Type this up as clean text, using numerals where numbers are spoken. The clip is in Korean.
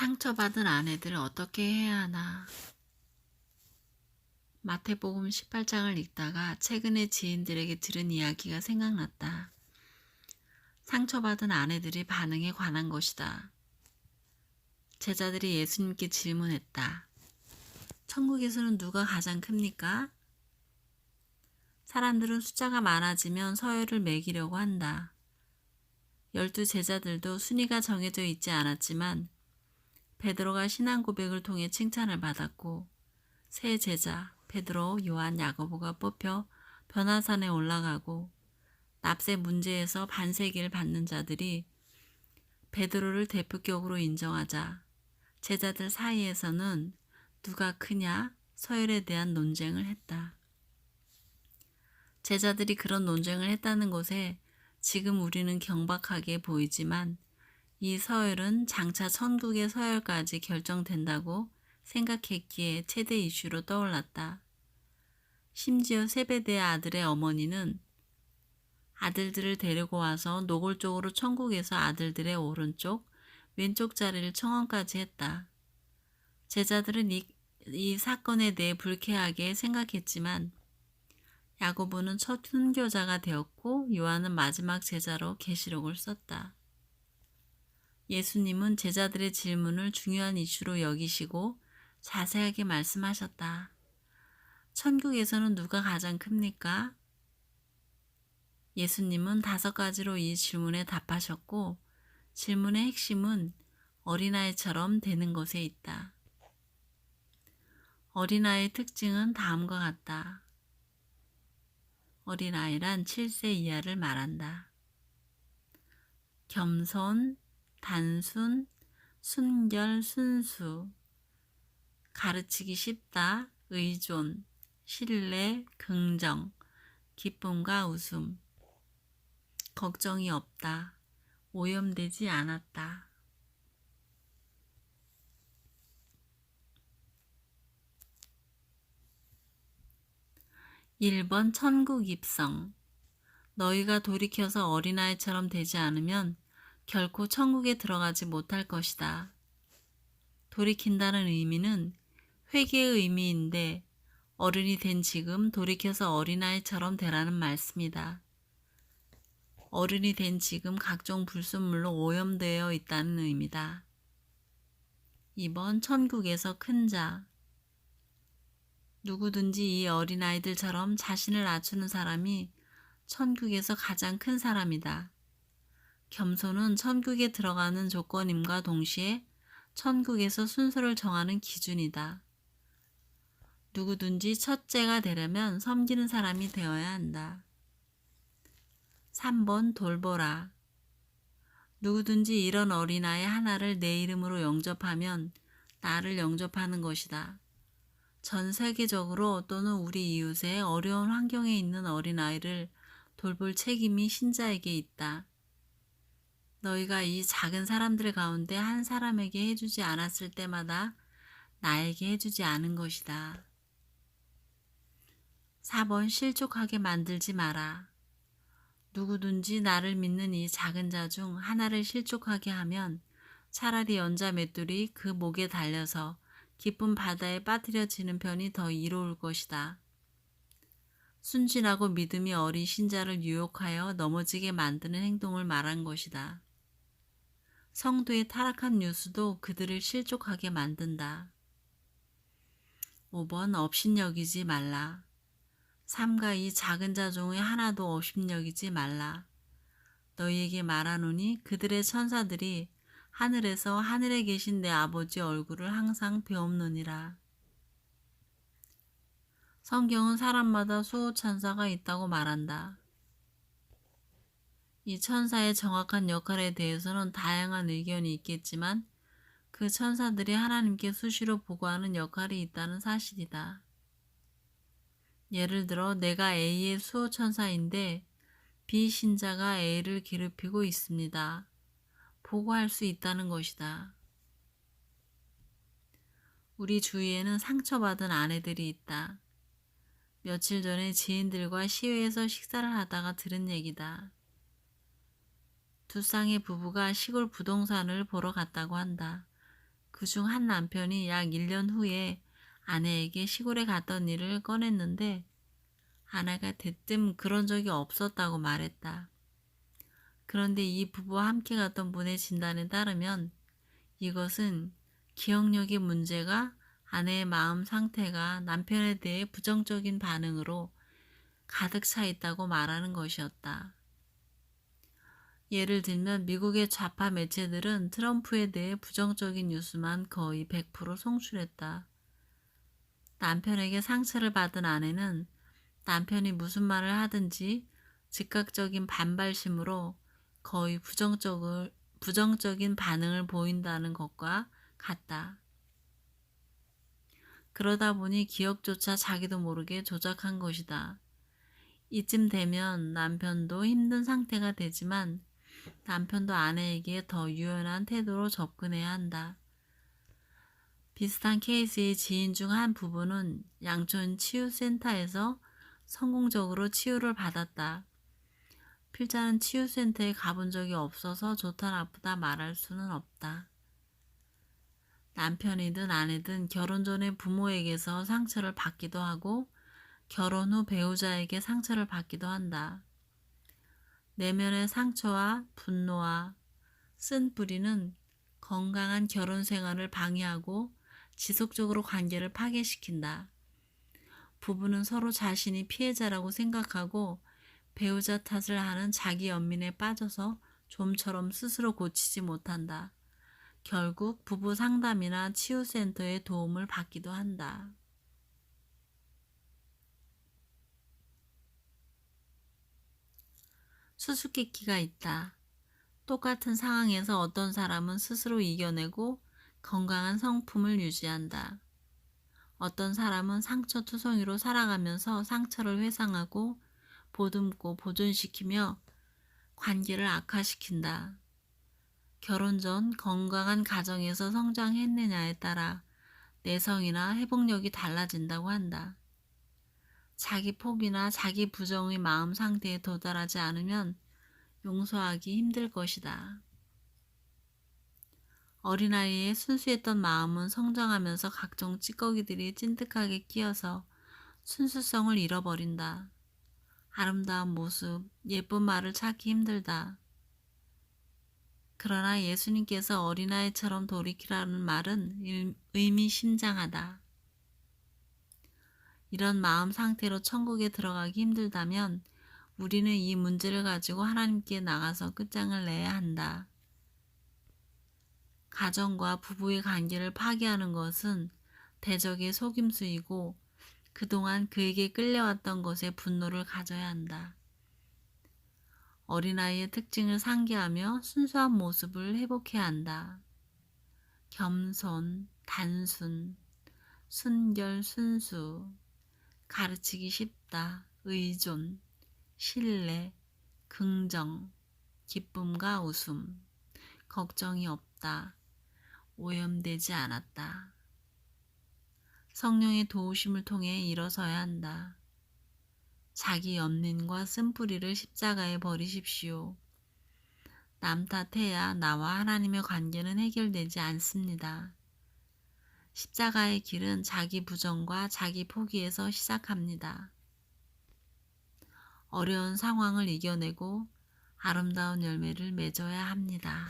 상처받은 아내들을 어떻게 해야 하나. 마태복음 18장을 읽다가 최근에 지인들에게 들은 이야기가 생각났다. 상처받은 아내들의 반응에 관한 것이다. 제자들이 예수님께 질문했다. 천국에서는 누가 가장 큽니까? 사람들은 숫자가 많아지면 서열을 매기려고 한다. 12 제자들도 순위가 정해져 있지 않았지만 베드로가 신앙 고백을 통해 칭찬을 받았고 세 제자 베드로, 요한, 야고보가 뽑혀 변화산에 올라가고 납세 문제에서 반세기를 받는 자들이 베드로를 대표격으로 인정하자 제자들 사이에서는 누가 크냐 서열에 대한 논쟁을 했다. 제자들이 그런 논쟁을 했다는 것에 지금 우리는 경박하게 보이지만 이 서열은 장차 천국의 서열까지 결정된다고 생각했기에 최대 이슈로 떠올랐다. 심지어 세베대의 아들의 어머니는 아들들을 데리고 와서 노골적으로 천국에서 아들들의 오른쪽, 왼쪽 자리를 청원까지 했다. 제자들은 이 사건에 대해 불쾌하게 생각했지만 야고보는 첫 순교자가 되었고 요한은 마지막 제자로 계시록을 썼다. 예수님은 제자들의 질문을 중요한 이슈로 여기시고 자세하게 말씀하셨다. 천국에서는 누가 가장 큽니까? 예수님은 5가지로 이 질문에 답하셨고 질문의 핵심은 어린아이처럼 되는 것에 있다. 어린아이의 특징은 다음과 같다. 어린아이란 7세 이하를 말한다. 겸손, 단순, 순결, 순수, 가르치기 쉽다, 의존, 신뢰, 긍정, 기쁨과 웃음, 걱정이 없다, 오염되지 않았다. (1번) 천국 입성. 너희가 돌이켜서 어린아이처럼 되지 않으면 결코 천국에 들어가지 못할 것이다. 돌이킨다는 의미는 회개의 의미인데 어른이 된 지금 돌이켜서 어린아이처럼 되라는 말씀이다. 어른이 된 지금 각종 불순물로 오염되어 있다는 의미다. 2번 천국에서 큰 자. 누구든지 이 어린아이들처럼 자신을 낮추는 사람이 천국에서 가장 큰 사람이다. 겸손은 천국에 들어가는 조건임과 동시에 천국에서 순서를 정하는 기준이다. 누구든지 첫째가 되려면 섬기는 사람이 되어야 한다. 3번 돌보라. 누구든지 이런 어린아이 하나를 내 이름으로 영접하면 나를 영접하는 것이다. 전 세계적으로 또는 우리 이웃의 어려운 환경에 있는 어린아이를 돌볼 책임이 신자에게 있다. 너희가 이 작은 사람들 가운데 한 사람에게 해주지 않았을 때마다 나에게 해주지 않은 것이다. 4번 실족하게 만들지 마라. 누구든지 나를 믿는 이 작은 자 중 하나를 실족하게 하면 차라리 연자 맷돌이 그 목에 달려서 깊은 바다에 빠뜨려지는 편이 더 이로울 것이다. 순진하고 믿음이 어린 신자를 유혹하여 넘어지게 만드는 행동을 말한 것이다. 성도의 타락한 뉴스도 그들을 실족하게 만든다. 5번 업신여기지 말라. 삼가 이 작은 자 중에 하나도 업신여기지 말라. 너희에게 말하노니 그들의 천사들이 하늘에서 하늘에 계신 내 아버지 얼굴을 항상 배움느니라. 성경은 사람마다 수호 천사가 있다고 말한다. 이 천사의 정확한 역할에 대해서는 다양한 의견이 있겠지만 그 천사들이 하나님께 수시로 보고하는 역할이 있다는 사실이다. 예를 들어 내가 A의 수호 천사인데 B 신자가 A를 괴롭히고 있습니다. 보고할 수 있다는 것이다. 우리 주위에는 상처받은 아내들이 있다. 며칠 전에 지인들과 시외에서 식사를 하다가 들은 얘기다. 두 쌍의 부부가 시골 부동산을 보러 갔다고 한다. 그중 한 남편이 약 1년 후에 아내에게 시골에 갔던 일을 꺼냈는데 아내가 대뜸 그런 적이 없었다고 말했다. 그런데 이 부부와 함께 갔던 분의 진단에 따르면 이것은 기억력의 문제가 아내의 마음 상태가 남편에 대해 부정적인 반응으로 가득 차 있다고 말하는 것이었다. 예를 들면 미국의 좌파 매체들은 트럼프에 대해 부정적인 뉴스만 거의 100% 송출했다. 남편에게 상처를 받은 아내는 남편이 무슨 말을 하든지 즉각적인 반발심으로 거의 부정적인 반응을 보인다는 것과 같다. 그러다 보니 기억조차 자기도 모르게 조작한 것이다. 이쯤 되면 남편도 힘든 상태가 되지만 남편도 아내에게 더 유연한 태도로 접근해야 한다. 비슷한 케이스의 지인 중 한 부부는 양촌 치유센터에서 성공적으로 치유를 받았다. 필자는 치유센터에 가본 적이 없어서 좋다 나쁘다 말할 수는 없다. 남편이든 아내든 결혼 전에 부모에게서 상처를 받기도 하고 결혼 후 배우자에게 상처를 받기도 한다. 내면의 상처와 분노와 쓴뿌리는 건강한 결혼 생활을 방해하고 지속적으로 관계를 파괴시킨다. 부부는 서로 자신이 피해자라고 생각하고 배우자 탓을 하는 자기 연민에 빠져서 좀처럼 스스로 고치지 못한다. 결국 부부 상담이나 치유센터의 도움을 받기도 한다. 수수께끼가 있다. 똑같은 상황에서 어떤 사람은 스스로 이겨내고 건강한 성품을 유지한다. 어떤 사람은 상처투성이로 살아가면서 상처를 회상하고 보듬고 보존시키며 관계를 악화시킨다. 결혼 전 건강한 가정에서 성장했느냐에 따라 내성이나 회복력이 달라진다고 한다. 자기 포기나 자기 부정의 마음 상태에 도달하지 않으면 용서하기 힘들 것이다. 어린아이의 순수했던 마음은 성장하면서 각종 찌꺼기들이 찐득하게 끼어서 순수성을 잃어버린다. 아름다운 모습, 예쁜 말을 찾기 힘들다. 그러나 예수님께서 어린아이처럼 돌이키라는 말은 의미심장하다. 이런 마음 상태로 천국에 들어가기 힘들다면 우리는 이 문제를 가지고 하나님께 나가서 끝장을 내야 한다. 가정과 부부의 관계를 파괴하는 것은 대적의 속임수이고 그동안 그에게 끌려왔던 것에 분노를 가져야 한다. 어린아이의 특징을 상기하며 순수한 모습을 회복해야 한다. 겸손, 단순, 순결, 순수, 가르치기 쉽다, 의존, 신뢰, 긍정, 기쁨과 웃음, 걱정이 없다, 오염되지 않았다. 성령의 도우심을 통해 일어서야 한다. 자기 연민과 쓴뿌리를 십자가에 버리십시오. 남 탓해야 나와 하나님의 관계는 해결되지 않습니다. 십자가의 길은 자기 부정과 자기 포기에서 시작합니다. 어려운 상황을 이겨내고 아름다운 열매를 맺어야 합니다.